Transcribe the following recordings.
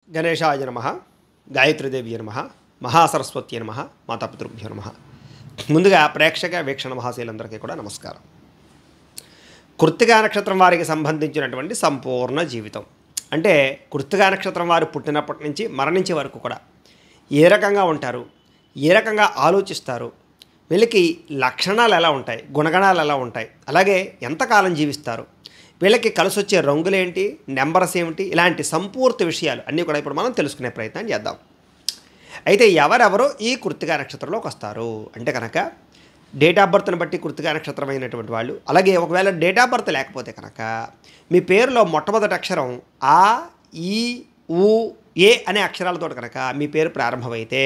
గణేశాయ నమః, గాయత్రీదేవి నమః, మహాసరస్వతి నమః, మాతాపితృభ్యో నమః. ముందుగా ప్రేక్షక వీక్షణ మహాశీలందరికీ కూడా నమస్కారం. కృత్తికా నక్షత్రం వారికి సంబంధించినటువంటి సంపూర్ణ జీవితం అంటే కృత్తికా నక్షత్రం వారు పుట్టినప్పటి నుంచి మరణించే వరకు కూడా ఏ రకంగా ఉంటారు, ఏ రకంగా ఆలోచిస్తారు, వీళ్ళకి లక్షణాలు ఎలా ఉంటాయి, గుణగణాలు ఎలా ఉంటాయి, అలాగే ఎంతకాలం జీవిస్తారు, వీళ్ళకి కలిసి వచ్చే రంగులేంటి, నెంబర్స్ ఏమిటి, ఇలాంటి సంపూర్తి విషయాలు అన్నీ కూడా ఇప్పుడు మనం తెలుసుకునే ప్రయత్నం చేద్దాం. అయితే ఎవరెవరో ఈ కృత్తికా నక్షత్రంలోకి వస్తారు అంటే కనుక డేట్ ఆఫ్ బర్త్ని బట్టి కృత్తికా నక్షత్రం అయినటువంటి వాళ్ళు, అలాగే ఒకవేళ డేట్ ఆఫ్ బర్త్ లేకపోతే కనుక మీ పేరులో మొట్టమొదటి అక్షరం ఆ, ఈ, ఊ, ఏ అనే అక్షరాలతో కనుక మీ పేరు ప్రారంభమైతే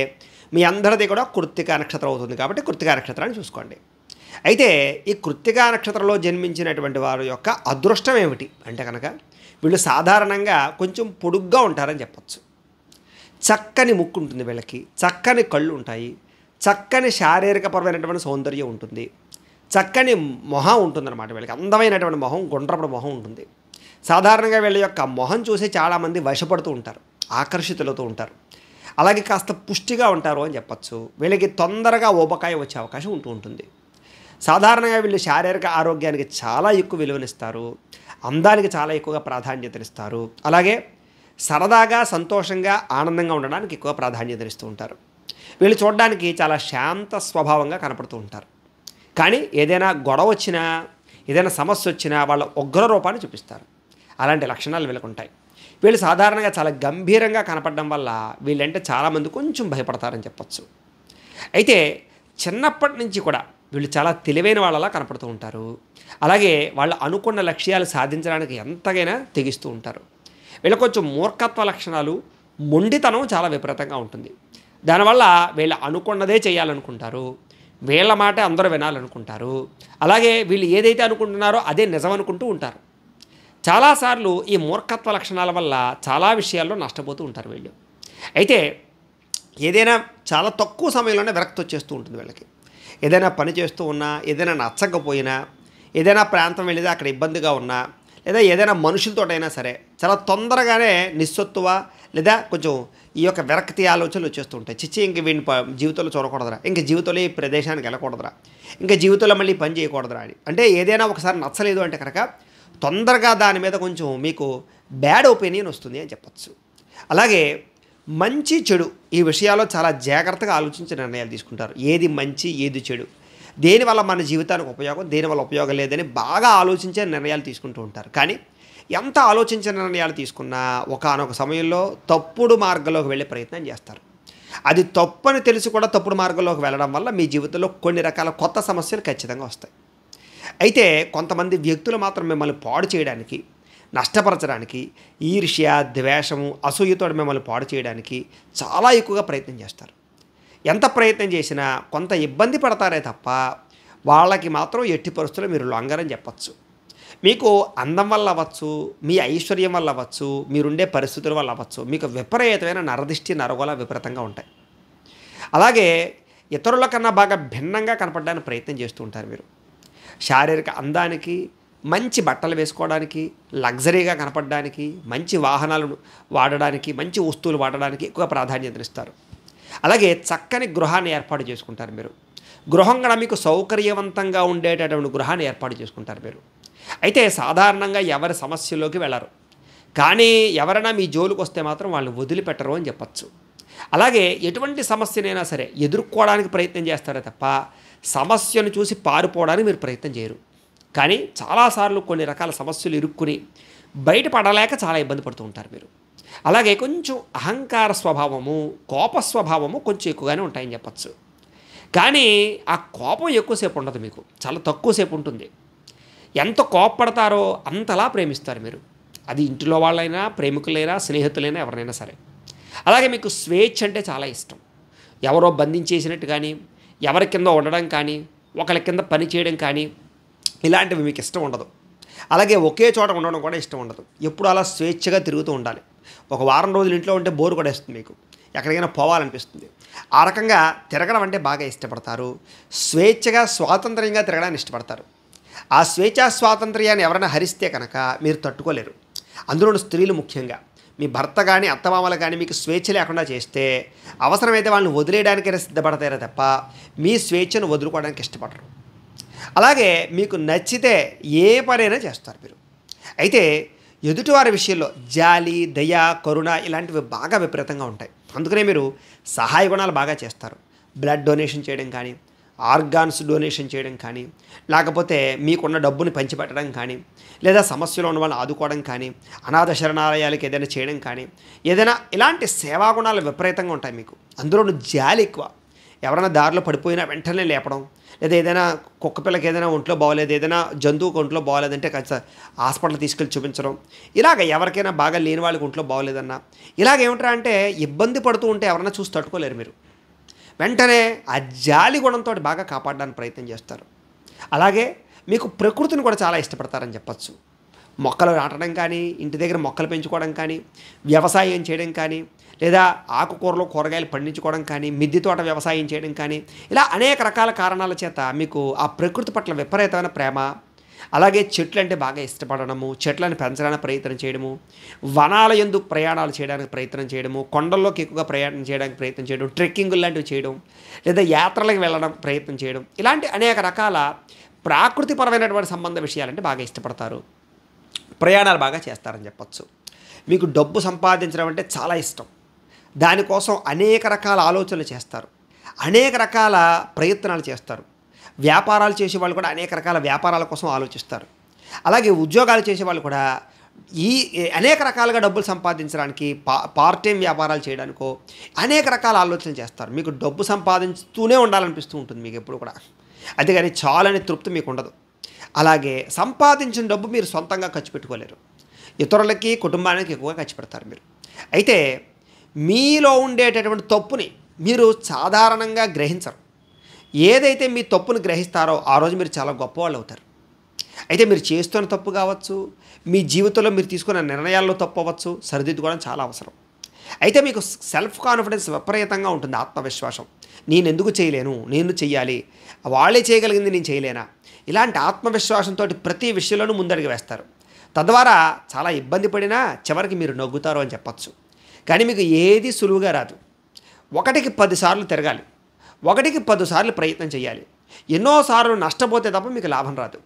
మీ అందరిది కూడా కృత్తికా నక్షత్రం అవుతుంది. కాబట్టి కృత్తికా నక్షత్రాన్ని చూసుకోండి. అయితే ఈ కృత్తికా నక్షత్రంలో జన్మించినటువంటి వారి యొక్క అదృష్టం ఏమిటి అంటే కనుక వీళ్ళు సాధారణంగా కొంచెం పొడుగ్గా ఉంటారని చెప్పచ్చు. చక్కని ముక్కు ఉంటుంది వీళ్ళకి, చక్కని కళ్ళు ఉంటాయి, చక్కని శారీరకపరమైనటువంటి సౌందర్యం ఉంటుంది, చక్కని మొహం ఉంటుందన్నమాట. వీళ్ళకి అందమైనటువంటి మొహం, గుండ్రపడి మొహం ఉంటుంది. సాధారణంగా వీళ్ళ యొక్క మొహం చూసి చాలామంది వశపడుతూ ఉంటారు, ఆకర్షితులవుతూ ఉంటారు. అలాగే కాస్త పుష్టిగా ఉంటారు అని చెప్పచ్చు. వీళ్ళకి తొందరగా ఊబకాయ వచ్చే అవకాశం ఉంటుంది. సాధారణంగా వీళ్ళు శారీరక ఆరోగ్యానికి చాలా ఎక్కువ విలువనిస్తారు, అందానికి చాలా ఎక్కువగా ప్రాధాన్యతనిస్తారు, అలాగే సరదాగా సంతోషంగా ఆనందంగా ఉండడానికి ఎక్కువ ప్రాధాన్యతనిస్తూ ఉంటారు. వీళ్ళు చూడడానికి చాలా శాంత స్వభావంగా కనపడుతూ ఉంటారు. కానీ ఏదైనా గొడవ వచ్చినా, ఏదైనా సమస్య వచ్చినా వాళ్ళ ఉగ్ర రూపాన్ని చూపిస్తారు. అలాంటి లక్షణాలు వీళ్ళకు ఉంటాయి. వీళ్ళు సాధారణంగా చాలా గంభీరంగా కనపడడం వల్ల వీళ్ళంటే చాలామంది కొంచెం భయపడతారని చెప్పచ్చు. అయితే చిన్నప్పటి నుంచి కూడా వీళ్ళు చాలా తెలివైన వాళ్ళలా కనపడుతూ ఉంటారు. అలాగే వాళ్ళు అనుకున్న లక్ష్యాలు సాధించడానికి ఎంతగైనా తెగిస్తూ ఉంటారు. వీళ్ళకి కొంచెం మూర్ఖత్వ లక్షణాలు, మొండితనం చాలా విపరీతంగా ఉంటుంది. దానివల్ల వీళ్ళు అనుకున్నదే చేయాలనుకుంటారు, వీళ్ళ మాట అందరూ వినాలనుకుంటారు. అలాగే వీళ్ళు ఏదైతే అనుకుంటున్నారో అదే నిజం అనుకుంటూ ఉంటారు. చాలాసార్లు ఈ మూర్ఖత్వ లక్షణాల వల్ల చాలా విషయాల్లో నష్టపోతూ ఉంటారు వీళ్ళు. అయితే ఏదైనా చాలా తక్కువ సమయంలోనే విరక్తి వచ్చేస్తూ ఉంటుంది వీళ్ళకి. ఏదైనా పని చేస్తూ ఉన్నా, ఏదైనా నచ్చకపోయినా, ఏదైనా ప్రాంతం వెళ్ళితే అక్కడ ఇబ్బందిగా ఉన్నా, లేదా ఏదైనా మనుషులతోటైనా సరే చాలా తొందరగానే నిస్సత్తువ లేదా కొంచెం ఈ యొక్క విరక్తి ఆలోచనలు వచ్చేస్తూ ఉంటాయి. చిచ్చి ఇంక వీడిని జీవితంలో చూడకూడదురా, ఇంక జీవితంలో ఈ ప్రదేశానికి వెళ్ళకూడదురా, ఇంకా జీవితంలో మళ్ళీ పని చేయకూడదురా అని. అంటే ఏదైనా ఒకసారి నచ్చలేదు అంటే కనుక తొందరగా దాని మీద కొంచెం మీకు బ్యాడ్ ఒపీనియన్ వస్తుంది అని చెప్పచ్చు. అలాగే మంచి చెడు ఈ విషయాల్లో చాలా జాగ్రత్తగా ఆలోచించి నిర్ణయాలు తీసుకుంటారు. ఏది మంచి, ఏది చెడు, దేనివల్ల మన జీవితానికి ఉపయోగం, దేనివల్ల ఉపయోగం లేదని బాగా ఆలోచించే నిర్ణయాలు తీసుకుంటూ ఉంటారు. కానీ ఎంత ఆలోచించిన నిర్ణయాలు తీసుకున్నా ఒకానొక సమయంలో తప్పుడు మార్గంలోకి వెళ్ళే ప్రయత్నం చేస్తారు. అది తప్పని తెలిసి కూడా తప్పుడు మార్గంలోకి వెళ్ళడం వల్ల మీ జీవితంలో కొన్ని రకాల కొత్త సమస్యలు ఖచ్చితంగా వస్తాయి. అయితే కొంతమంది వ్యక్తులు మాత్రం మిమ్మల్ని పాడు చేయడానికి, నష్టపరచడానికి, ఈర్ష్య, ద్వేషము, అసూయతో మిమ్మల్ని పాడు చేయడానికి చాలా ఎక్కువగా ప్రయత్నం చేస్తారు. ఎంత ప్రయత్నం చేసినా కొంత ఇబ్బంది పడతారే తప్ప వాళ్ళకి మాత్రం ఎట్టి పరిస్థితుల్లో మీరు లొంగరని చెప్పచ్చు. మీకు అందం వల్ల అవ్వచ్చు, మీ ఐశ్వర్యం వల్ల అవ్వచ్చు, మీరుండే పరిస్థితుల వల్ల అవ్వచ్చు, మీకు విపరీతమైన నరదిష్టి, నరగోల విపరీతంగా ఉంటాయి. అలాగే ఇతరుల కన్నా బాగా భిన్నంగా కనపడడానికి ప్రయత్నం చేస్తూ ఉంటారు మీరు. శారీరక అందానికి, మంచి బట్టలు వేసుకోవడానికి, లగ్జరీగా కనపడడానికి, మంచి వాహనాలు వాడడానికి, మంచి వస్తువులు వాడడానికి ఎక్కువ ప్రాధాన్యతనిస్తారు. అలాగే చక్కని గృహాన్ని ఏర్పాటు చేసుకుంటారు మీరు. గృహం కూడా మీకు సౌకర్యవంతంగా ఉండేటటువంటి గృహాన్ని ఏర్పాటు చేసుకుంటారు మీరు. అయితే సాధారణంగా ఎవరి సమస్యలోకి వెళ్ళరు, కానీ ఎవరైనా మీ జోలికి వస్తే మాత్రం వాళ్ళని వదిలిపెట్టరు అని చెప్పచ్చు. అలాగే ఎటువంటి సమస్యనైనా సరే ఎదుర్కోవడానికి ప్రయత్నం చేస్తారే తప్ప సమస్యను చూసి పారిపోవడానికి మీరు ప్రయత్నం చేయరు. కానీ చాలాసార్లు కొన్ని రకాల సమస్యలు ఇరుక్కుని బయటపడలేక చాలా ఇబ్బంది పడుతూ ఉంటారు మీరు. అలాగే కొంచెం అహంకార స్వభావము, కోప స్వభావము కొంచెం ఎక్కువగానే ఉంటాయని చెప్పచ్చు. కానీ ఆ కోపం ఎక్కువసేపు ఉండదు, మీకు చాలా తక్కువసేపు ఉంటుంది. ఎంత కోపపడతారో అంతలా ప్రేమిస్తారు మీరు. అది ఇంటిలో వాళ్ళైనా, ప్రేమికులైనా, స్నేహితులైనా, ఎవరినైనా సరే. అలాగే మీకు స్వేచ్ఛ అంటే చాలా ఇష్టం. ఎవరో బంధించేసినట్టు కానీ, ఎవరి కింద ఉండడం కానీ, ఒకరి కింద పని చేయడం కానీ ఇలాంటివి మీకు ఇష్టం ఉండదు. అలాగే ఒకే చోట ఉండడం కూడా ఇష్టం ఉండదు. ఎప్పుడు అలా స్వేచ్ఛగా తిరుగుతూ ఉండాలి. ఒక వారం రోజులు ఇంట్లో ఉంటే బోరు కొడేస్తుంది, మీకు ఎక్కడికైనా పోవాలనిపిస్తుంది. ఆ రకంగా తిరగడం అంటే బాగా ఇష్టపడతారు. స్వేచ్ఛగా, స్వాతంత్ర్యంగా తిరగడానికి ఇష్టపడతారు. ఆ స్వేచ్ఛా స్వాతంత్ర్యాన్ని ఎవరైనా హరిస్తే కనుక మీరు తట్టుకోలేరు. అందులోని స్త్రీలు ముఖ్యంగా మీ భర్త కానీ అత్తమామలు కానీ మీకు స్వేచ్ఛ లేకుండా చేస్తే అవసరమైతే వాళ్ళని వదిలేయడానికైనా సిద్ధపడతారే తప్ప మీ స్వేచ్ఛను వదులుకోవడానికి ఇష్టపడరు. అలాగే మీకు నచ్చితే ఏ పనైనా చేస్తారు మీరు. అయితే ఎదుటివారి విషయంలో జాలి, దయ, కరుణ ఇలాంటివి బాగా విపరీతంగా ఉంటాయి. అందుకనే మీరు సహాయ గుణాలు బాగా చేస్తారు. బ్లడ్ డొనేషన్ చేయడం కానీ, ఆర్గాన్స్ డొనేషన్ చేయడం కానీ, లేకపోతే మీకున్న డబ్బుని పంచిపెట్టడం కానీ, లేదా సమస్యలో ఉన్న వాళ్ళని ఆదుకోవడం కానీ, అనాథ శరణాలయాలకు ఏదైనా చేయడం కానీ, ఏదైనా ఇలాంటి సేవా గుణాలు విపరీతంగా ఉంటాయి మీకు. అందులోనూ జాలి ఎక్కువ. ఎవరైనా దారిలో పడిపోయినా వెంటనే లేపడం, లేదా ఏదైనా కుక్క పిల్లకి ఏదైనా ఒంట్లో బాగోలేదు, ఏదైనా జంతువుకి ఒంట్లో బాగోలేదంటే కాస్త హాస్పిటల్ తీసుకెళ్ళి చూపించడం, ఇలాగ ఎవరికైనా బాగా లేని వాళ్ళకి ఒంట్లో బాగోలేదన్నా ఇలాగేమిట్రా అంటే ఇబ్బంది పడుతూ ఉంటే ఎవరైనా చూసి తట్టుకోలేరు మీరు. వెంటనే ఆ జాలి గుణంతో బాగా కాపాడడానికి ప్రయత్నం చేస్తారు. అలాగే మీకు ప్రకృతిని కూడా చాలా ఇష్టపడతారని చెప్పచ్చు. మొక్కలు నాటడం కానీ, ఇంటి దగ్గర మొక్కలు పెంచుకోవడం కానీ, వ్యవసాయం చేయడం కానీ, లేదా ఆకుకూరలు కూరగాయలు పండించుకోవడం కానీ, మిద్దె తోట వ్యవసాయం చేయడం కానీ, ఇలా అనేక రకాల కారణాల చేత మీకు ఆ ప్రకృతి పట్ల విపరీతమైన ప్రేమ, అలాగే చెట్లు అంటే బాగా ఇష్టపడడము, చెట్లను పెంచడానికి ప్రయత్నం చేయడము, వనాల యందు ప్రయాణాలు చేయడానికి ప్రయత్నం చేయడము, కొండల్లోకి ఎక్కువగా ప్రయాణం చేయడానికి ప్రయత్నం చేయడం, ట్రెక్కింగ్ లాంటివి చేయడం, లేదా యాత్రలకు వెళ్ళడం ప్రయత్నం చేయడం, ఇలాంటి అనేక రకాల ప్రాకృతిపరమైనటువంటి సంబంధ విషయాలంటే బాగా ఇష్టపడతారు. ప్రయాణాలు బాగా చేస్తారని చెప్పచ్చు. మీకు డబ్బు సంపాదించడం అంటే చాలా ఇష్టం. దానికోసం అనేక రకాల ఆలోచనలు చేస్తారు, అనేక రకాల ప్రయత్నాలు చేస్తారు. వ్యాపారాలు చేసేవాళ్ళు కూడా అనేక రకాల వ్యాపారాల కోసం ఆలోచిస్తారు. అలాగే ఉద్యోగాలు చేసేవాళ్ళు కూడా ఈ అనేక రకాలుగా డబ్బులు సంపాదించడానికి, పార్ట్ టైం వ్యాపారాలు చేయడానికో అనేక రకాల ఆలోచనలు చేస్తారు. మీకు డబ్బు సంపాదించుతూనే ఉండాలనిపిస్తూ ఉంటుంది మీకు ఎప్పుడు కూడా. అంతేగాని చాలని తృప్తి మీకు ఉండదు. అలాగే సంపాదించిన డబ్బు మీరు సొంతంగా ఖర్చు పెట్టుకోలేరు. ఇతరులకి, కుటుంబానికి ఎక్కువగా ఖర్చు పెడతారు మీరు. అయితే మీలో ఉండేటటువంటి తప్పుని మీరు సాధారణంగా గ్రహించరు. ఏదైతే మీ తప్పును గ్రహిస్తారో ఆ రోజు మీరు చాలా గొప్పవాళ్ళు అవుతారు. అయితే మీరు చేస్తున్న తప్పు కావచ్చు, మీ జీవితంలో మీరు తీసుకున్న నిర్ణయాల్లో తప్పు అవ్వచ్చు, సరిదిద్దుకోవడం చాలా అవసరం. అయితే మీకు సెల్ఫ్ కాన్ఫిడెన్స్ విపరీతంగా ఉంటుంది, ఆత్మవిశ్వాసం. నేను ఎందుకు చేయలేను, నేను చెయ్యాలి, వాళ్ళే చేయగలిగింది నేను చేయలేనా, ఇలాంటి ఆత్మవిశ్వాసంతో ప్రతి విషయంలోనూ ముందడుగు వేస్తారు. తద్వారా చాలా ఇబ్బంది పడినా చివరికి మీరు నవ్వుతారు అని చెప్పచ్చు. కానీ మీకు ఏది సులువుగా రాదు. 1కి 10 సార్లు తిరగాలి, 1కి 10 సార్లు ప్రయత్నం చేయాలి. ఎన్నోసార్లు నష్టపోతే తప్ప మీకు లాభం రాదు,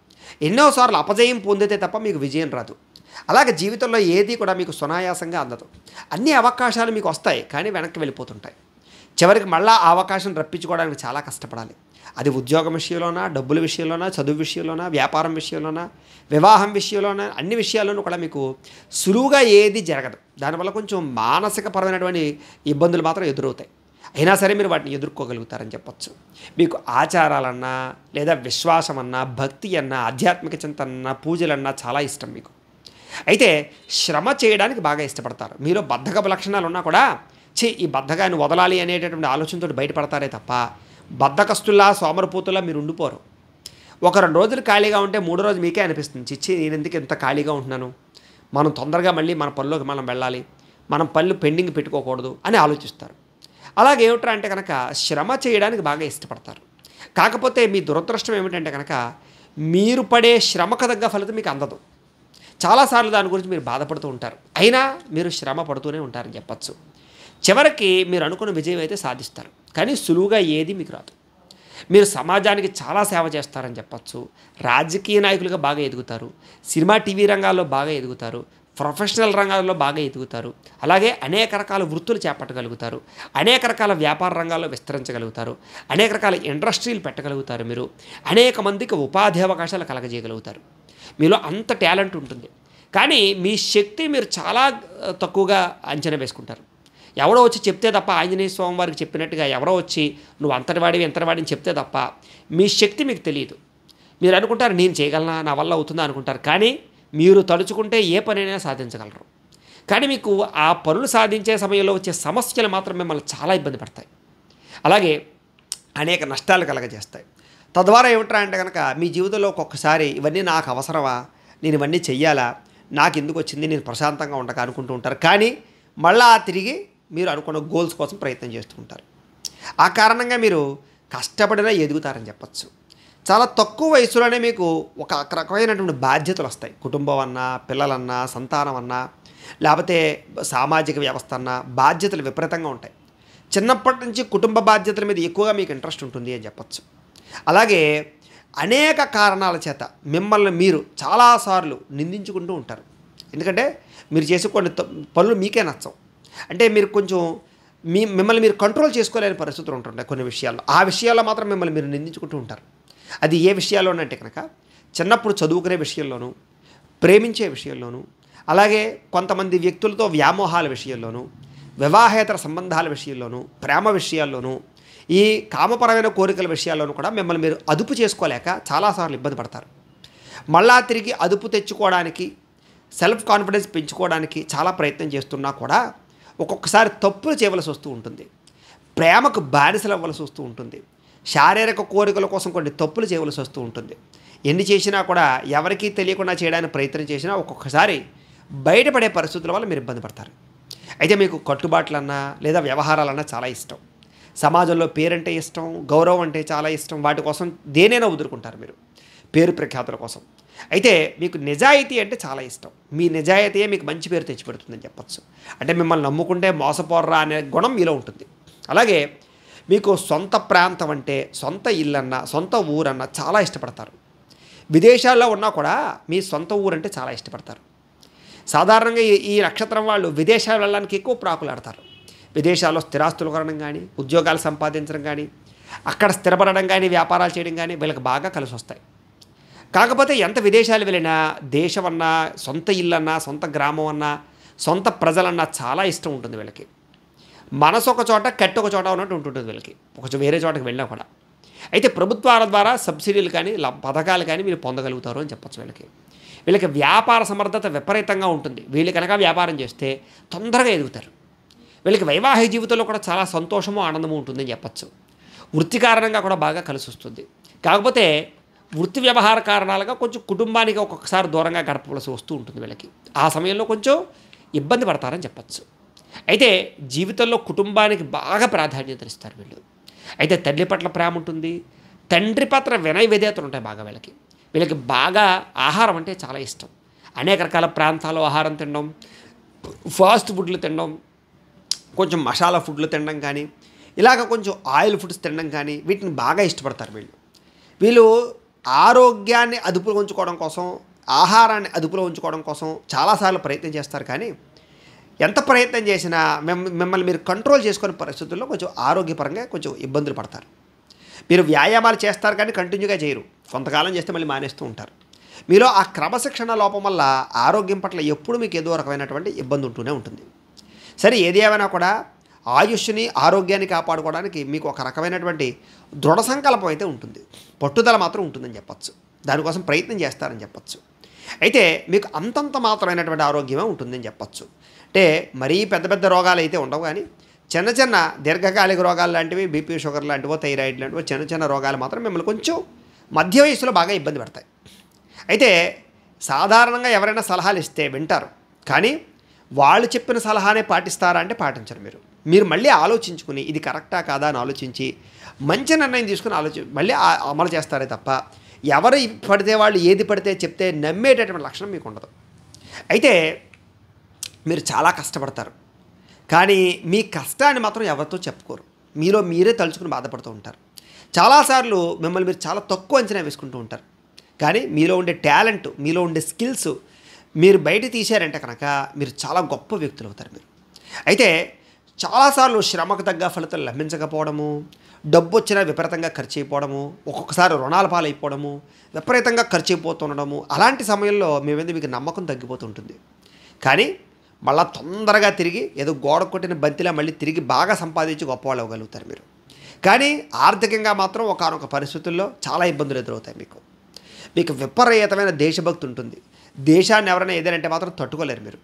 ఎన్నోసార్లు అపజయం పొందితే తప్ప మీకు విజయం రాదు. అలాగే జీవితంలో ఏది కూడా మీకు సునాయాసంగా అందదు. అన్ని అవకాశాలు మీకు వస్తాయి, కానీ వెనక్కి వెళ్ళిపోతుంటాయి. చివరికి మళ్ళీ ఆ అవకాశం రప్పించుకోవడానికి చాలా కష్టపడాలి. అది ఉద్యోగం విషయంలోనా, డబ్బుల విషయంలోనా, చదువు విషయంలోనా, వ్యాపారం విషయంలోనా, వివాహం విషయంలోనా, అన్ని విషయాల్లోనూ కూడా మీకు సులువుగా ఏది జరగదు. దానివల్ల కొంచెం మానసికపరమైనటువంటి ఇబ్బందులు మాత్రం ఎదురవుతాయి. అయినా సరే మీరు వాటిని ఎదుర్కోగలుగుతారని చెప్పచ్చు. మీకు ఆచారాలన్నా, లేదా విశ్వాసం అన్నా, భక్తి అన్నా, ఆధ్యాత్మిక చింతన, పూజలన్నా చాలా ఇష్టం మీకు. అయితే శ్రమ చేయడానికి బాగా ఇష్టపడతారు. మీలో బద్ధకపు లక్షణాలు ఉన్నా కూడా ఈ బద్ధకాన్ని వదలాలి అనేటటువంటి ఆలోచనతో బయటపడతారే తప్ప బద్ధకస్తుల్లా, సోమరపోతుల్లా మీరు ఉండిపోరు. 1-2 రోజులు ఖాళీగా ఉంటే 3వ రోజు మీకే అనిపిస్తుంది, చిచ్చి నేను ఎందుకు ఇంత ఖాళీగా ఉంటున్నాను, మనం తొందరగా మళ్ళీ మన పనిలోకి మనం వెళ్ళాలి, మనం పనులు పెండింగ్ పెట్టుకోకూడదు అని ఆలోచిస్తారు. అలాగే ఏమిట్రా అంటే కనుక శ్రమ చేయడానికి బాగా ఇష్టపడతారు. కాకపోతే మీ దురదృష్టం ఏమిటంటే కనుక మీరు పడే శ్రమకు తగ్గ ఫలితం మీకు అందదు. చాలాసార్లు దాని గురించి మీరు బాధపడుతూ ఉంటారు, అయినా మీరు శ్రమ పడుతూనే ఉంటారని చెప్పచ్చు. చివరికి మీరు అనుకున్న విజయం అయితే సాధిస్తారు, కానీ సులువుగా ఏది మీకు రాదు. మీరు సమాజానికి చాలా సేవ చేస్తారని చెప్పచ్చు. రాజకీయ నాయకులుగా బాగా ఎదుగుతారు, సినిమా, టీవీ రంగాల్లో బాగా ఎదుగుతారు, ప్రొఫెషనల్ రంగాల్లో బాగా ఎదుగుతారు. అలాగే అనేక రకాల వృత్తులు చేపట్టగలుగుతారు, అనేక రకాల వ్యాపార రంగాల్లో విస్తరించగలుగుతారు, అనేక రకాల ఇండస్ట్రీలు పెట్టగలుగుతారు. మీరు అనేక మందికి ఉపాధి అవకాశాలు కలగజేయగలుగుతారు. మీలో అంత టాలెంట్ ఉంటుంది, కానీ మీ శక్తి మీరు చాలా తక్కువగా అంచనా వేసుకుంటారు. ఎవరో వచ్చి చెప్తే తప్ప, ఆంజనేయ స్వామి వారికి చెప్పినట్టుగా ఎవరో వచ్చి నువ్వు అంతటివాడివి ఎంతటివాడిని చెప్తే తప్ప మీ శక్తి మీకు తెలియదు. మీరు అనుకుంటారు నేను చేయగలనా, నా వల్ల అవుతుందా అనుకుంటారు, కానీ మీరు తలుచుకుంటే ఏ పనైనా సాధించగలరు. కానీ మీకు ఆ పనులు సాధించే సమయంలో వచ్చే సమస్యలు మాత్రం మిమ్మల్ని చాలా ఇబ్బంది పడతాయి, అలాగే అనేక నష్టాలు కలగజేస్తాయి. తద్వారా ఏమిట్రా అంటే కనుక మీ జీవితంలో ఒక్కొక్కసారి ఇవన్నీ నాకు అవసరమా, నేను ఇవన్నీ చెయ్యాలా, నాకు ఎందుకు వచ్చింది, నేను ప్రశాంతంగా ఉండక అనుకుంటూ ఉంటారు. కానీ మళ్ళా తిరిగి మీరు అనుకున్న గోల్స్ కోసం ప్రయత్నం చేస్తూ ఉంటారు. ఆ కారణంగా మీరు కష్టపడినా ఎదుగుతారని చెప్పచ్చు. చాలా తక్కువ వయసులోనే మీకు ఒక రకమైనటువంటి బాధ్యతలు వస్తాయి. కుటుంబం అన్నా, పిల్లలన్నా, సంతానం అన్నా, లేకపోతే సామాజిక వ్యవస్థ అన్న బాధ్యతలు విపరీతంగా ఉంటాయి. చిన్నప్పటి నుంచి కుటుంబ బాధ్యతల మీద ఎక్కువగా మీకు ఇంట్రెస్ట్ ఉంటుంది అని చెప్పచ్చు. అలాగే అనేక కారణాల చేత మిమ్మల్ని మీరు చాలాసార్లు నిందించుకుంటూ ఉంటారు. ఎందుకంటే మీరు చేసే కొన్ని పనులు మీకే నచ్చవు. అంటే మీరు కొంచెం మిమ్మల్ని మీరు కంట్రోల్ చేసుకోలేని పరిస్థితులు ఉంటుంటాయి కొన్ని విషయాల్లో. ఆ విషయాల్లో మాత్రం మిమ్మల్ని మీరు నిందించుకుంటూ ఉంటారు. అది ఏ విషయాల్లోనంటే కనుక చిన్నప్పుడు చదువుకునే విషయంలోనూ, ప్రేమించే విషయంలోనూ, అలాగే కొంతమంది వ్యక్తులతో వ్యామోహాల విషయంలోనూ, వివాహేతర సంబంధాల విషయంలోనూ, ప్రేమ విషయాల్లోనూ, ఈ కామపరమైన కోరికల విషయాల్లోనూ కూడా మిమ్మల్ని మీరు అదుపు చేసుకోలేక చాలాసార్లు ఇబ్బంది పడతారు. మళ్ళా తిరిగి అదుపు తెచ్చుకోవడానికి, సెల్ఫ్ కాన్ఫిడెన్స్ పెంచుకోవడానికి చాలా ప్రయత్నం చేస్తున్నా కూడా ఒక్కొక్కసారి తప్పులు చేయవలసి వస్తూ ఉంటుంది. ప్రేమకు బానిసలు అవ్వవలసి వస్తూ ఉంటుంది. శారీరక కోరికల కోసం కొన్ని తప్పులు చేయవలసి వస్తూ ఉంటుంది. ఎన్ని చేసినా కూడా ఎవరికీ తెలియకుండా చేయడానికి ప్రయత్నం చేసినా ఒక్కొక్కసారి బయటపడే పరిస్థితుల వల్ల మీరు ఇబ్బంది పడతారు. అయితే మీకు కట్టుబాట్లన్నా లేదా వ్యవహారాలన్నా చాలా ఇష్టం. సమాజంలో పేరంటే ఇష్టం, గౌరవం అంటే చాలా ఇష్టం. వాటి కోసం దేనైనా వదులుకుంటారు మీరు, పేరు ప్రఖ్యాతుల కోసం. అయితే మీకు నిజాయితీ అంటే చాలా ఇష్టం. మీ నిజాయితీయే మీకు మంచి పేరు తెచ్చిపెడుతుందని చెప్పచ్చు. అంటే మిమ్మల్ని నమ్ముకుంటే మోసపోర్రా అనే గుణం మీలో ఉంటుంది. అలాగే మీకు సొంత ప్రాంతం అంటే, సొంత ఇల్లన్నా, సొంత ఊరన్నా చాలా ఇష్టపడతారు. విదేశాల్లో ఉన్నా కూడా మీ సొంత ఊరంటే చాలా ఇష్టపడతారు. సాధారణంగా ఈ నక్షత్రం వాళ్ళు విదేశాలు వెళ్ళడానికి ఎక్కువ ప్రాకులాడతారు. విదేశాల్లో స్థిరాస్తులు కొనడం కానీ, ఉద్యోగాలు సంపాదించడం కానీ, అక్కడ స్థిరపడడం కానీ, వ్యాపారాలు చేయడం కానీ వీళ్ళకి బాగా కలిసి వస్తాయి. కాకపోతే ఎంత విదేశాలు వెళ్ళినా దేశం అన్నా, సొంత ఇల్లు అన్నా, సొంత గ్రామం అన్నా, సొంత ప్రజలన్నా చాలా ఇష్టం ఉంటుంది వీళ్ళకి. మనసు ఒక చోట, కట్టు ఒక చోట ఉన్నట్టు ఉంటుంటుంది వీళ్ళకి, ఒక వేరే చోటకి వెళ్ళినా కూడా. అయితే ప్రభుత్వాల ద్వారా సబ్సిడీలు కానీ పథకాలు కానీ మీరు పొందగలుగుతారు అని చెప్పచ్చు. వీళ్ళకి వ్యాపార సమర్థత విపరీతంగా ఉంటుంది. వీళ్ళు కనుక వ్యాపారం చేస్తే తొందరగా ఎదుగుతారు. వీళ్ళకి వైవాహిక జీవితంలో కూడా చాలా సంతోషము, ఆనందము ఉంటుందని చెప్పచ్చు. వృత్తి కారణంగా కూడా బాగా కలిసి వస్తుంది. కాకపోతే వృత్తి వ్యవహార కారణాలుగా కొంచెం కుటుంబానికి ఒక్కొక్కసారి దూరంగా గడపవలసి వస్తూ ఉంటుంది వీళ్ళకి. ఆ సమయంలో కొంచెం ఇబ్బంది పడతారని చెప్పచ్చు. అయితే జీవితంలో కుటుంబానికి బాగా ప్రాధాన్యత ఇస్తారు వీళ్ళు. అయితే తల్లి పట్ల ప్రేమ ఉంటుంది, తండ్రి పట్ల వినయ విధేయతలు ఉంటాయి బాగా వీళ్ళకి బాగా ఆహారం అంటే చాలా ఇష్టం. అనేక రకాల ప్రాంతాల్లో ఆహారం తినడం, ఫాస్ట్ ఫుడ్లు తినడం, కొంచెం మసాలా ఫుడ్లు తినడం కానీ, ఇలాగ కొంచెం ఆయిల్ ఫుడ్స్ తినడం కానీ వీటిని బాగా ఇష్టపడతారు వీళ్ళు ఆరోగ్యాన్ని అదుపులో ఉంచుకోవడం కోసం, ఆహారాన్ని అదుపులో ఉంచుకోవడం కోసం చాలాసార్లు ప్రయత్నం చేస్తారు. కానీ ఎంత ప్రయత్నం చేసినా మిమ్మల్ని మీరు కంట్రోల్ చేసుకునే పరిస్థితుల్లో కొంచెం ఆరోగ్యపరంగా కొంచెం ఇబ్బందులు పడతారు. మీరు వ్యాయామాలు చేస్తారు కానీ కంటిన్యూగా చేయరు. కొంతకాలం చేస్తే మళ్ళీ మానేస్తూ ఉంటారు. మీలో ఆ క్రమశిక్షణ లోపం వల్ల ఆరోగ్యం పట్ల ఎప్పుడు మీకు ఏదో రకమైనటువంటి ఇబ్బంది ఉంటూనే ఉంటుంది. సరే, ఏది ఏమైనా కూడా ఆయుష్ని, ఆరోగ్యాన్ని కాపాడుకోవడానికి మీకు ఒక రకమైనటువంటి దృఢ సంకల్పం అయితే ఉంటుంది, పట్టుదల మాత్రం ఉంటుందని చెప్పచ్చు. దానికోసం ప్రయత్నం చేస్తారని చెప్పచ్చు. అయితే మీకు అంతంత మాత్రమైనటువంటి ఆరోగ్యమే ఉంటుందని చెప్పచ్చు. అంటే మరీ పెద్ద పెద్ద రోగాలు అయితే ఉండవు, కానీ చిన్న చిన్న దీర్ఘకాలిక రోగాలు లాంటివి, బీపీ, షుగర్ లాంటివో, థైరాయిడ్ లాంటివో చిన్న చిన్న రోగాలు మాత్రం మిమ్మల్ని కొంచెం మధ్య వయసులో బాగా ఇబ్బంది పడతాయి. అయితే సాధారణంగా ఎవరైనా సలహాలు ఇస్తే వింటారు, కానీ వాళ్ళు చెప్పిన సలహానే పాటిస్తారా అంటే పాటించరు. మీరు మళ్ళీ ఆలోచించుకుని ఇది కరెక్టా కాదా అని ఆలోచించి మంచి నిర్ణయం తీసుకుని మళ్ళీ అమలు చేస్తారే తప్ప ఎవరు పడితే వాళ్ళు ఏది పడితే చెప్తే నమ్మేటటువంటి లక్షణం మీకు ఉండదు. అయితే మీరు చాలా కష్టపడతారు, కానీ మీ కష్టాన్ని మాత్రం ఎవరితో చెప్పుకోరు. మీలో మీరే తలుచుకుని బాధపడుతూ ఉంటారు. చాలాసార్లు మిమ్మల్ని మీరు చాలా తక్కువ అంచనా వేసుకుంటూ ఉంటారు. కానీ మీలో ఉండే టాలెంట్, మీలో ఉండే స్కిల్స్ మీరు బయట తీశారంటే కనుక మీరు చాలా గొప్ప వ్యక్తులు అవుతారు. అయితే చాలాసార్లు శ్రమకు తగ్గ ఫలితాలు లభించకపోవడము, డబ్బు వచ్చినా విపరీతంగా ఖర్చు అయిపోవడము, ఒక్కొక్కసారి రుణాల పాలైపోవడము, విపరీతంగా ఖర్చు అయిపోతుండడము, అలాంటి సమయంలో మీ మీద మీకు నమ్మకం తగ్గిపోతుంటుంది. కానీ మళ్ళీ తొందరగా తిరిగి ఏదో గోడ కొట్టిన బంతిలా మళ్ళీ తిరిగి బాగా సంపాదించి గొప్పవాళ్ళు అవ్వగలుగుతారు కానీ ఆర్థికంగా మాత్రం ఒకానొక పరిస్థితుల్లో చాలా ఇబ్బందులు ఎదురవుతాయి. మీకు విపరీతమైన దేశభక్తి ఉంటుంది. దేశాన్ని ఎవరైనా ఏదైనా మాత్రం తట్టుకోలేరు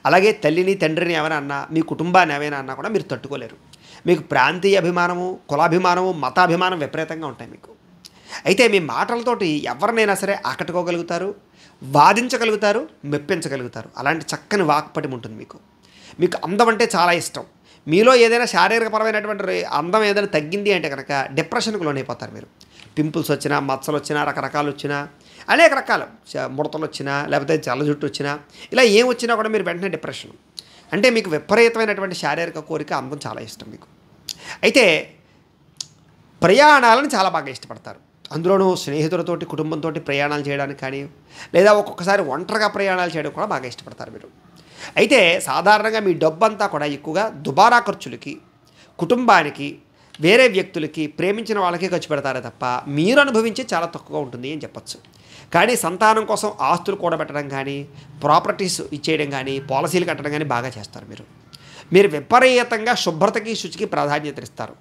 అలాగే తల్లిని, తండ్రిని ఏమైనా అన్నా, మీ కుటుంబాన్ని ఏమైనా అన్నా కూడా మీరు తట్టుకోలేరు. మీకు ప్రాంతీయ అభిమానము, కులాభిమానము, మతాభిమానం విపరీతంగా ఉంటాయి అయితే మీ మాటలతోటి ఎవరినైనా సరే ఆకట్టుకోగలుగుతారు, వాదించగలుగుతారు, మెప్పించగలుగుతారు. అలాంటి చక్కని వాక్పటిమ ఉంటుంది మీకు అందం అంటే చాలా ఇష్టం. మీలో ఏదైనా శారీరకపరమైనటువంటి అందం ఏదైనా తగ్గింది అంటే కనుక డిప్రెషన్కి లోనైపోతారు పింపుల్స్ వచ్చినా, మచ్చలు వచ్చినా, రకరకాలు వచ్చినా అనేక రకాల ముడతలు వచ్చినా లేకపోతే చల్ల జుట్టు వచ్చినా ఇలా ఏం వచ్చినా కూడా మీరు వెంటనే డిప్రెషన్. అంటే మీకు విపరీతమైనటువంటి శారీరక కోరిక అందం చాలా ఇష్టం మీకు. అయితే ప్రయాణాలను చాలా బాగా ఇష్టపడతారు. అందులోనూ స్నేహితులతోటి కుటుంబంతో ప్రయాణాలు చేయడానికి కానీ లేదా ఒక్కొక్కసారి ఒంటరిగా ప్రయాణాలు చేయడం కూడా బాగా ఇష్టపడతారు మీరు. అయితే సాధారణంగా మీ డబ్బంతా కూడా ఎక్కువగా దుబారా ఖర్చులకి, కుటుంబానికి, వేరే వ్యక్తులకి, ప్రేమించిన వాళ్ళకి ఖర్చు పెడతారే తప్ప మీరు అనుభవించి చాలా తక్కువగా ఉంటుంది అని చెప్పచ్చు. కానీ సంతానం కోసం ఆస్తులు కూడబెట్టడం కానీ, ప్రాపర్టీస్ ఇచ్చేయడం కానీ, పాలసీలు కట్టడం కానీ బాగా చేస్తారు మీరు. మీరు విపరీతంగా శుభ్రతకి, శుచికి ప్రాధాన్యత ఇస్తారు.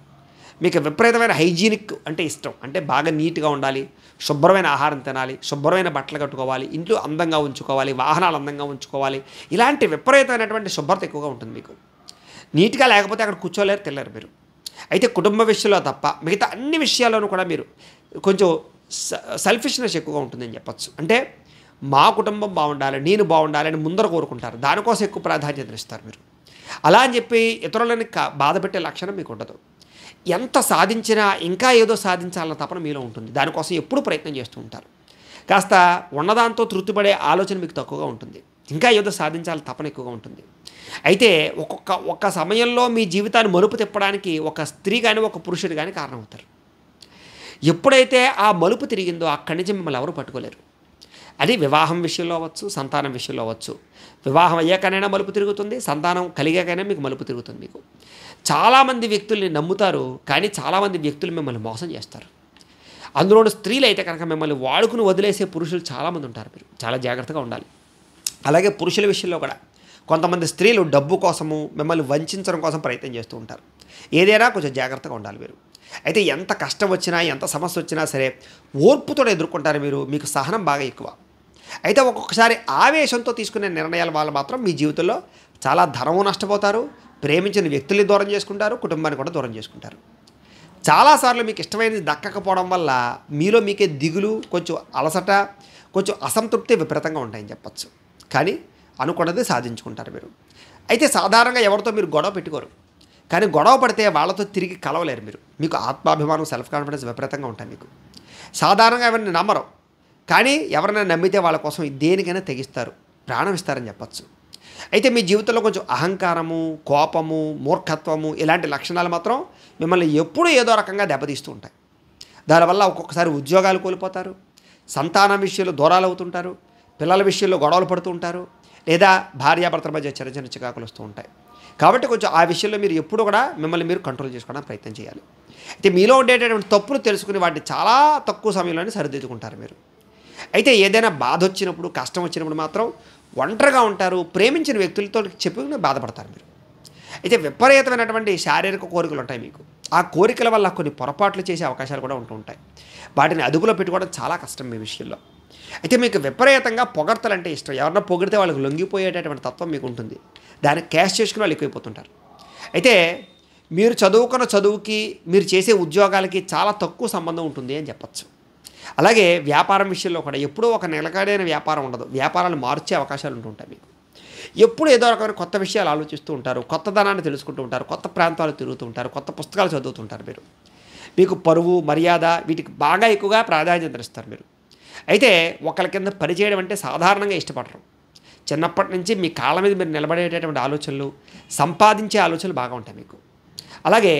మీకు విపరీతమైన హైజీనిక్ అంటే ఇష్టం. అంటే బాగా నీట్గా ఉండాలి, శుభ్రమైన ఆహారం తినాలి, శుభ్రమైన బట్టలు కట్టుకోవాలి, ఇంట్లో అందంగా ఉంచుకోవాలి, వాహనాలు అందంగా ఉంచుకోవాలి. ఇలాంటి విపరీతమైనటువంటి శుభ్రత ఎక్కువగా ఉంటుంది మీకు. నీట్గా లేకపోతే అక్కడ కూర్చోలేరు, తినలేరు మీరు. అయితే కుటుంబ విషయంలో తప్ప మిగతా అన్ని విషయాల్లోనూ కూడా మీరు కొంచెం సెల్ఫిష్నెస్ ఎక్కువగా ఉంటుందని చెప్పచ్చు. అంటే మా కుటుంబం బాగుండాలి, నేను బాగుండాలి అని ముందర కోరుకుంటారు. దానికోసం ఎక్కువ ప్రాధాన్యత ఇస్తారు మీరు. అలా అని చెప్పి ఇతరులని బాధ పెట్టే లక్షణం మీకు ఉండదు. ఎంత సాధించినా ఇంకా ఏదో సాధించాలన్న తపన మీలో ఉంటుంది. దానికోసం ఎప్పుడు ప్రయత్నం చేస్తూ ఉంటారు. కాస్త ఉన్నదాంతో తృప్తిపడే ఆలోచన మీకు తక్కువగా ఉంటుంది. ఇంకా ఏదో సాధించాలని తపన ఎక్కువగా ఉంటుంది. అయితే ఒక్క సమయంలో మీ జీవితాన్ని మలుపు తిప్పడానికి ఒక స్త్రీ కానీ ఒక పురుషుడు కానీ కారణమవుతారు. ఎప్పుడైతే ఆ మలుపు తిరిగిందో అక్కడి నుంచి మిమ్మల్ని ఎవరు పట్టుకోలేరు. అది వివాహం విషయంలో అవ్వచ్చు, సంతానం విషయంలో అవ్వచ్చు. వివాహం అయ్యాకనైనా మలుపు తిరుగుతుంది, సంతానం కలిగాకైనా మీకు మలుపు తిరుగుతుంది. మీకు చాలామంది వ్యక్తుల్ని నమ్ముతారు, కానీ చాలామంది వ్యక్తులు మిమ్మల్ని మోసం చేస్తారు. అందులోని స్త్రీలు అయితే కనుక మిమ్మల్ని వాడుకుని వదిలేసే పురుషులు చాలామంది ఉంటారు. మీరు చాలా జాగ్రత్తగా ఉండాలి. అలాగే పురుషుల విషయంలో కూడా కొంతమంది స్త్రీలు డబ్బు కోసము మిమ్మల్ని వంచడం కోసం ప్రయత్నం చేస్తూ ఉంటారు. ఏదైనా కొంచెం జాగ్రత్తగా ఉండాలి మీరు. అయితే ఎంత కష్టం వచ్చినా, ఎంత సమస్య వచ్చినా సరే ఓర్పుతో ఎదుర్కొంటారు మీరు. మీకు సహనం బాగా ఎక్కువ. అయితే ఒక్కొక్కసారి ఆవేశంతో తీసుకునే నిర్ణయాల వల్ల మాత్రం మీ జీవితంలో చాలా ధనము నష్టపోతారు, ప్రేమించిన వ్యక్తుల్ని దూరం చేసుకుంటారు, కుటుంబాన్ని కూడా దూరం చేసుకుంటారు. చాలాసార్లు మీకు ఇష్టమైనది దక్కకపోవడం వల్ల మీలో మీకే దిగులు, కొంచెం అలసట, కొంచెం అసంతృప్తి విపరీతంగా ఉంటాయని చెప్పచ్చు. కానీ అనుకున్నది సాధించుకుంటారు మీరు. అయితే సాధారణంగా ఎవరితో మీరు గొడవ పెట్టుకోరు, కానీ గొడవ పడితే వాళ్ళతో తిరిగి కలవలేరు మీరు. మీకు ఆత్మాభిమానం, సెల్ఫ్ కాన్ఫిడెన్స్ విపరీతంగా ఉంటాయి మీకు. సాధారణంగా ఎవరిని నమ్మరు, కానీ ఎవరైనా నమ్మితే వాళ్ళ కోసం దేనికైనా తెగిస్తారు, ప్రాణం ఇస్తారని చెప్పచ్చు. అయితే మీ జీవితంలో కొంచెం అహంకారము, కోపము, మూర్ఖత్వము ఇలాంటి లక్షణాలు మాత్రం మిమ్మల్ని ఎప్పుడూ ఏదో రకంగా దెబ్బతీస్తూ ఉంటాయి. దానివల్ల ఒక్కొక్కసారి ఉద్యోగాలు కోల్పోతారు, సంతానం విషయంలో దూరాలు అవుతుంటారు, పిల్లల విషయంలో గొడవలు పడుతూ ఉంటారు, లేదా భార్యాభర్తల మధ్య చిన్న చిన్న చికాకులు వస్తూ ఉంటాయి. కాబట్టి కొంచెం ఆ విషయంలో మీరు ఎప్పుడు కూడా మిమ్మల్ని మీరు కంట్రోల్ చేసుకోవడానికి ప్రయత్నం చేయాలి. అయితే మీలో ఉండేటటువంటి తప్పులు తెలుసుకుని వాటిని చాలా తక్కువ సమయంలోనే సరిదిద్దుకుంటారు మీరు. అయితే ఏదైనా బాధ వచ్చినప్పుడు, కష్టం వచ్చినప్పుడు మాత్రం ఒంటరిగా ఉంటారు, ప్రేమించిన వ్యక్తులతో చెప్పుకుని బాధపడతారు మీరు. అయితే విపరీతమైనటువంటి శారీరక కోరికలు ఉంటాయి మీకు. ఆ కోరికల వల్ల కొన్ని పొరపాట్లు చేసే అవకాశాలు కూడా ఉంటూ ఉంటాయి. వాటిని అదుపులో పెట్టుకోవడం చాలా కష్టం మీ విషయంలో. అయితే మీకు విపరీతంగా పొగడ్తలంటే ఇష్టం. ఎవరన్నా పొగిడితే వాళ్ళకి లొంగిపోయేటటువంటి తత్వం మీకు ఉంటుంది. దాన్ని క్యాష్ చేసుకుని వాళ్ళు ఎక్కువైపోతుంటారు. అయితే మీరు చదువుకున్న చదువుకి, మీరు చేసే ఉద్యోగాలకి చాలా తక్కువ సంబంధం ఉంటుంది అని చెప్పచ్చు. అలాగే వ్యాపారం విషయంలో కూడా ఎప్పుడూ ఒక నిలకడైన వ్యాపారం ఉండదు. వ్యాపారాలు మార్చే అవకాశాలు ఉంటుంటాయి మీకు. ఎప్పుడు ఏదో రకమైన కొత్త విషయాలు ఆలోచిస్తూ ఉంటారు, కొత్తదనాన్ని తెలుసుకుంటూ ఉంటారు, కొత్త ప్రాంతాలు తిరుగుతూ ఉంటారు, కొత్త పుస్తకాలు చదువుతుంటారు మీరు. మీకు పరువు, మర్యాద వీటికి బాగా ఎక్కువగా ప్రాధాన్యత ఇస్తారు మీరు. అయితే ఒకరి కింద పనిచేయడం అంటే సాధారణంగా ఇష్టపడరు. చిన్నప్పటి నుంచి మీ కాళ్ళ మీద మీరు నిలబడేటటువంటి ఆలోచనలు, సంపాదించే ఆలోచనలు బాగా ఉంటాయి మీకు. అలాగే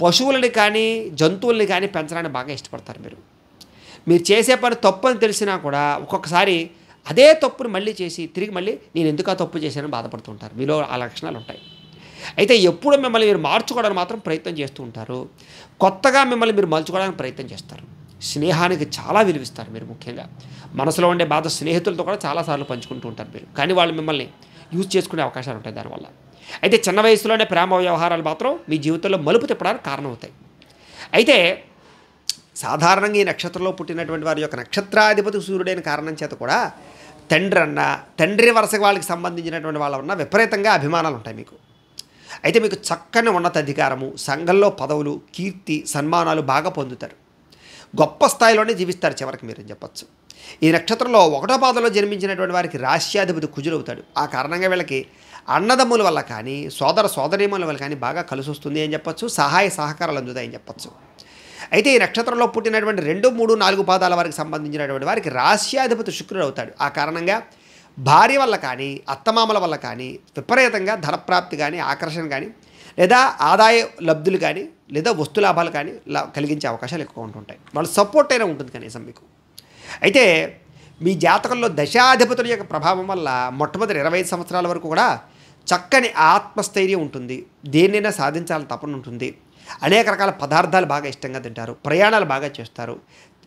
పశువులని కానీ, జంతువుల్ని కానీ పెంచడానికి బాగా ఇష్టపడతారు మీరు. మీరు చేసే పని తప్పు అని తెలిసినా కూడా ఒక్కొక్కసారి అదే తప్పును మళ్ళీ చేసి తిరిగి మళ్ళీ నేను ఎందుకు ఆ తప్పు చేశానని బాధపడుతూ ఉంటారు. మీలో ఆ లక్షణాలు ఉంటాయి. అయితే ఎప్పుడు మిమ్మల్ని మీరు మార్చుకోవడానికి మాత్రం ప్రయత్నం చేస్తూ ఉంటారు. కొత్తగా మిమ్మల్ని మీరు మలుచుకోవడానికి ప్రయత్నం చేస్తారు. స్నేహానికి చాలా విలువిస్తారు మీరు. ముఖ్యంగా మనసులో ఉండే బాధ స్నేహితులతో కూడా చాలాసార్లు పంచుకుంటూ ఉంటారు మీరు. కానీ వాళ్ళు మిమ్మల్ని యూజ్ చేసుకునే అవకాశాలు ఉంటాయి దానివల్ల. అయితే చిన్న వయసులోనే ప్రేమ వ్యవహారాలు మాత్రం మీ జీవితంలో మలుపు తిప్పడానికి కారణమవుతాయి. అయితే సాధారణంగా ఈ నక్షత్రంలో పుట్టినటువంటి వారి యొక్క నక్షత్రాధిపతి సూర్యుడైన కారణం చేత కూడా తండ్రి వరుస వాళ్ళకి సంబంధించినటువంటి వాళ్ళ ఉన్న విపరీతంగా అభిమానాలు ఉంటాయి మీకు. అయితే మీకు చక్కని ఉన్నతాధికారము, సంఘంలో పదవులు, కీర్తి, సన్మానాలు బాగా పొందుతారు. గొప్ప స్థాయిలోనే జీవిస్తారు చివరికి మీరు అని చెప్పచ్చు. ఈ నక్షత్రంలో 1వ పాదంలో జన్మించినటువంటి వారికి రాశ్యాధిపతి కుజుడవుతాడు. ఆ కారణంగా వీళ్ళకి అన్నదమ్ముల వల్ల కానీ, సోదరీమణుల వల్ల కానీ బాగా కలిసి వస్తుంది అని చెప్పచ్చు. సహాయ సహకారాలు అందుతాయని చెప్పచ్చు. అయితే ఈ నక్షత్రంలో పుట్టినటువంటి 2, 3, 4 పాదాల వారికి సంబంధించినటువంటి వారికి రాశ్యాధిపతి శుక్రుడు అవుతాడు. ఆ కారణంగా భార్య వల్ల కానీ, అత్తమామల వల్ల కానీ విపరీతంగా ధనప్రాప్తి కానీ, ఆకర్షణ కానీ, లేదా ఆదాయ లబ్ధులు కానీ, లేదా వస్తులాభాలు కానీ కలిగించే అవకాశాలు ఎక్కువ ఉంటుంటాయి. వాళ్ళ సపోర్ట్ అయినా ఉంటుంది కనీసం మీకు. అయితే మీ జాతకంలో దశాధిపతుల యొక్క ప్రభావం వల్ల మొట్టమొదటి 25 సంవత్సరాల వరకు కూడా చక్కని ఆత్మస్థైర్యం ఉంటుంది. దేన్నైనా సాధించాలని తపన ఉంటుంది. అనేక రకాల పదార్థాలు బాగా ఇష్టంగా తింటారు. ప్రయాణాలు బాగా చేస్తారు.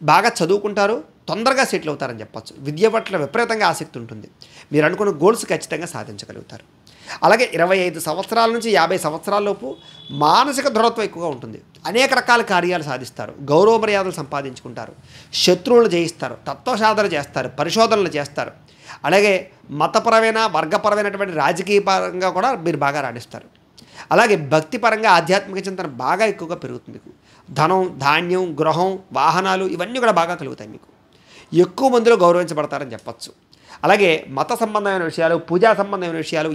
బాగా చదువుకుంటారు. తొందరగా సెటిల్ అవుతారని చెప్పచ్చు. విద్య పట్ల విపరీతంగా ఆసక్తి ఉంటుంది. మీరు అనుకున్న గోల్స్ ఖచ్చితంగా సాధించగలుగుతారు. అలాగే 25 సంవత్సరాల నుంచి 50 సంవత్సరాల లోపు మానసిక దృఢత్వం ఎక్కువగా ఉంటుంది. అనేక రకాల కార్యాలు సాధిస్తారు. గౌరవ మర్యాదలు సంపాదించుకుంటారు. శత్రువులను జయిస్తారు. తత్వసాధన చేస్తారు. పరిశోధనలు చేస్తారు. అలాగే మతపరమైన, వర్గపరమైనటువంటి రాజకీయ పరంగా కూడా మీరు బాగా రాణిస్తారు. అలాగే భక్తిపరంగా ఆధ్యాత్మిక చింతన బాగా ఎక్కువగా పెరుగుతుంది. మీకు ధనం, ధాన్యం, గృహం, వాహనాలు ఇవన్నీ కూడా బాగా కలుగుతాయి. మీకు ఎక్కువ మందిలో గౌరవించబడతారని చెప్పచ్చు. అలాగే మత సంబంధమైన విషయాలు, పూజా సంబంధమైన విషయాలు,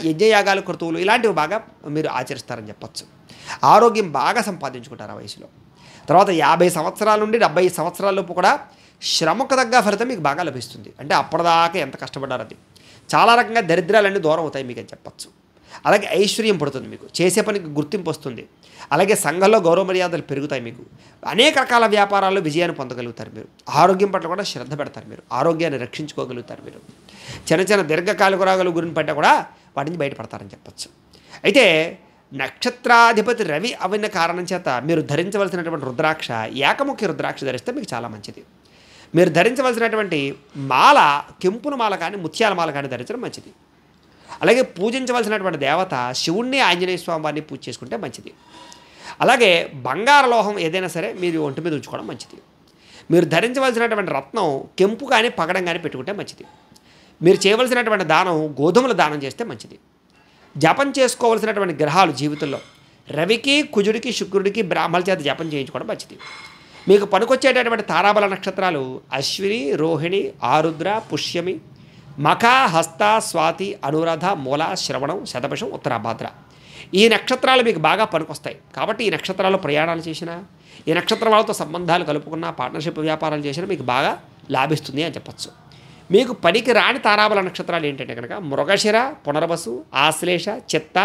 యజ్ఞయాగాలు, క్రతువులు ఇలాంటివి బాగా మీరు ఆచరిస్తారని చెప్పచ్చు. ఆరోగ్యం బాగా సంపాదించుకుంటారు ఆ వయసులో. తర్వాత 50 సంవత్సరాల నుండి 70 సంవత్సరాల లోపు కూడా శ్రమకు తగ్గ ఫలితం మీకు బాగా లభిస్తుంది. అంటే అప్పటిదాకా ఎంత కష్టపడ్డారు అది. చాలా రకంగా దరిద్రాలన్నీ దూరం అవుతాయి మీకు అని చెప్పచ్చు. అలాగే ఐశ్వర్యం పడుతుంది. మీకు చేసే పనికి గుర్తింపు వస్తుంది. అలాగే సంఘంలో గౌరవ మర్యాదలు పెరుగుతాయి. మీకు అనేక రకాల వ్యాపారాల్లో విజయాన్ని పొందగలుగుతారు. మీరు ఆరోగ్యం పట్ల కూడా శ్రద్ధ పెడతారు. మీరు ఆరోగ్యాన్ని రక్షించుకోగలుగుతారు. మీరు చిన్న దీర్ఘకాలిక రోగాల గురించి పట్ల కూడా వాటి నుంచి బయటపడతారని చెప్పచ్చు. అయితే నక్షత్రాధిపతి రవి అవిన కారణం చేత మీరు ధరించవలసినటువంటి రుద్రాక్ష, ఏకముఖి రుద్రాక్ష ధరిస్తే మీకు చాలా మంచిది. మీరు ధరించవలసినటువంటి మాల కెంపుల మాల కానీ, ముత్యాల మాల కానీ ధరించడం మంచిది. అలాగే పూజించవలసినటువంటి దేవత శివుణ్ణి, ఆంజనేయ స్వామి వారిని పూజ చేసుకుంటే మంచిది. అలాగే బంగార లోహం ఏదైనా సరే మీరు ఒంటి మీద ఉంచుకోవడం మంచిది. మీరు ధరించవలసినటువంటి రత్నం కెంపు కానీ, పగడం కానీ పెట్టుకుంటే మంచిది. మీరు చేయవలసినటువంటి దానం గోధుమల దానం చేస్తే మంచిది. జపం చేసుకోవలసినటువంటి గ్రహాలు జీవితంలో రవికి, కుజుడికి, శుక్రుడికి బ్రాహ్మణుల చేత జపం చేయించుకోవడం మంచిది. మీకు పనికొచ్చేటటువంటి తారాబల నక్షత్రాలు అశ్విని, రోహిణి, ఆరుద్ర, పుష్యమి, మఖ, హస్త, స్వాతి, అనురాధ, మూల, శ్రవణం, శతభిషం, ఉత్తరాభాద్ర. ఈ నక్షత్రాలు మీకు బాగా పనికొస్తాయి. కాబట్టి ఈ నక్షత్రాల్లో ప్రయాణాలు చేసినా, ఈ నక్షత్రం వాళ్ళతో సంబంధాలు కలుపుకున్న, పార్ట్నర్షిప్ వ్యాపారాలు చేసినా మీకు బాగా లాభిస్తుంది అని చెప్పచ్చు. మీకు పనికి రాని తారాబల నక్షత్రాలు ఏంటంటే కనుక మృగశిర, పునర్వసు, ఆశ్లేష, చిత్త,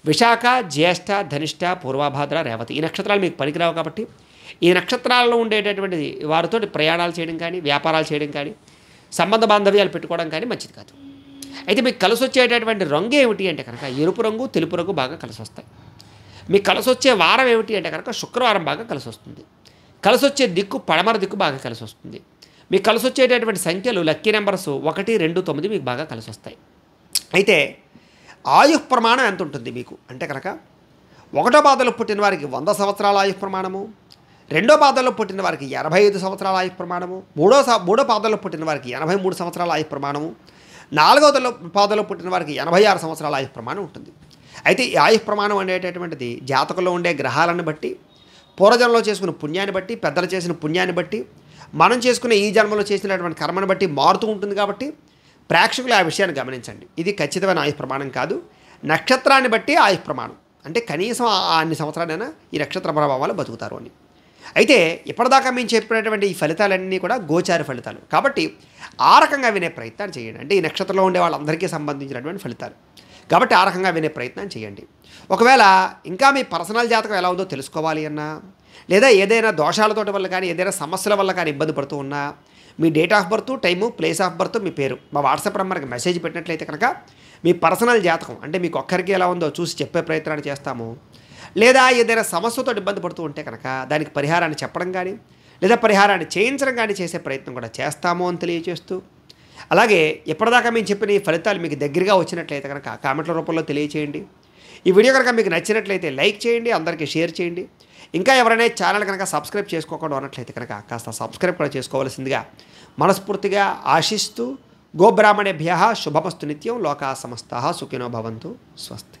విశాఖ, జ్యేష్ఠ, ధనిష్ట, పూర్వభాద్ర, రేవతి. ఈ నక్షత్రాలు మీకు పనికిరావు. కాబట్టి ఈ నక్షత్రాల్లో ఉండేటటువంటి వారితో ప్రయాణాలు చేయడం కానీ, వ్యాపారాలు చేయడం కానీ, సంబంధ బాంధవ్యాలు పెట్టుకోవడం కానీ మంచిది కాదు. అయితే మీకు కలిసి వచ్చేటటువంటి రంగు ఏమిటి అంటే కనుక ఎరుపు రంగు, తెలుపు రంగు బాగా కలిసి వస్తాయి. మీకు కలిసి వచ్చే వారం ఏమిటి అంటే కనుక శుక్రవారం బాగా కలిసి వస్తుంది. కలిసి వచ్చే దిక్కు పడమర దిక్కు బాగా కలిసి వస్తుంది. మీకు కలిసి వచ్చేటటువంటి సంఖ్యలు లక్కీ నెంబర్స్ 1, 2, 9 మీకు బాగా కలిసి వస్తాయి. అయితే ఆయుః ప్రమాణం ఎంత ఉంటుంది మీకు అంటే కనుక 1వ పాదంలో పుట్టిన వారికి 100 సంవత్సరాల ఆయుః ప్రమాణము, 2వ పాదంలో పుట్టిన వారికి 85 సంవత్సరాల ఆయుః ప్రమాణము, 3వ పాదంలో పుట్టిన వారికి 83 సంవత్సరాల ఆయుః ప్రమాణము, 4వ పాదంలో పుట్టిన వారికి 86 సంవత్సరాల ఆయుః ప్రమాణం ఉంటుంది. అయితే ఈ ఆయుః ప్రమాణం అనేటటువంటిది జాతకంలో ఉండే గ్రహాలను బట్టి, పూర్వజన్మలో చేసుకున్న పుణ్యాన్ని బట్టి, పెద్దలు చేసిన పుణ్యాన్ని బట్టి, మనం చేసుకునే ఈ జన్మలో చేసినటువంటి కర్మను బట్టి మారుతూ ఉంటుంది. కాబట్టి ప్రేక్షకులు ఆ విషయాన్ని గమనించండి. ఇది ఖచ్చితమైన ఆయుః ప్రమాణం కాదు. నక్షత్రాన్ని బట్టి ఆయుః ప్రమాణం అంటే కనీసం అన్ని సంవత్సరాలైనా ఈ నక్షత్ర ప్రభావాలు బతుకుతారు అని. అయితే ఇప్పటిదాకా మేము చెప్పినటువంటి ఈ ఫలితాలన్నీ కూడా గోచార ఫలితాలు. కాబట్టి ఆ రకంగా వినే ప్రయత్నం చేయండి. అంటే ఈ నక్షత్రంలో ఉండే వాళ్ళందరికీ సంబంధించినటువంటి ఫలితాలు. కాబట్టి ఆ రకంగా వినే ప్రయత్నం చేయండి. ఒకవేళ ఇంకా మీ పర్సనల్ జాతకం ఎలా ఉందో తెలుసుకోవాలి అన్నా, లేదా ఏదైనా దోషాలతోటి వల్ల కానీ, ఏదైనా సమస్యల వల్ల కానీ ఇబ్బంది పడుతూ ఉన్నా, మీ date of birth, time, place of birth, మీ పేరు మా వాట్సాప్ నెంబర్కి మెసేజ్ పెట్టినట్లయితే కనుక మీ పర్సనల్ జాతకం అంటే మీకు ఒక్కరికి ఎలా ఉందో చూసి చెప్పే ప్రయత్నాన్ని చేస్తాము. లేదా ఏదైనా సమస్యతో ఇబ్బంది పడుతూ ఉంటే కనుక దానికి పరిహారాన్ని చెప్పడం కానీ, లేదా పరిహారాన్ని చేయించడం కానీ చేసే ప్రయత్నం కూడా చేస్తాము అని తెలియజేస్తూ, అలాగే ఎప్పటిదాకా మేము చెప్పిన ఈ ఫలితాలు మీకు దగ్గరగా వచ్చినట్లయితే కనుక కామెంట్ల రూపంలో తెలియచేయండి. ఈ వీడియో కనుక మీకు నచ్చినట్లయితే లైక్ చేయండి, అందరికీ షేర్ చేయండి. ఇంకా ఎవరైనా ఛానల్ కనుక సబ్స్క్రైబ్ చేసుకోకుండా ఉన్నట్లయితే కనుక కాస్త సబ్స్క్రైబ్ కూడా చేసుకోవాల్సిందిగా మనస్ఫూర్తిగా ఆశిస్తూ, గోబ్రాహ్మణేభ్యః శుభమస్తు నిత్యం, లోకా సమస్తాః సుఖినో భవంతు, స్వస్తి.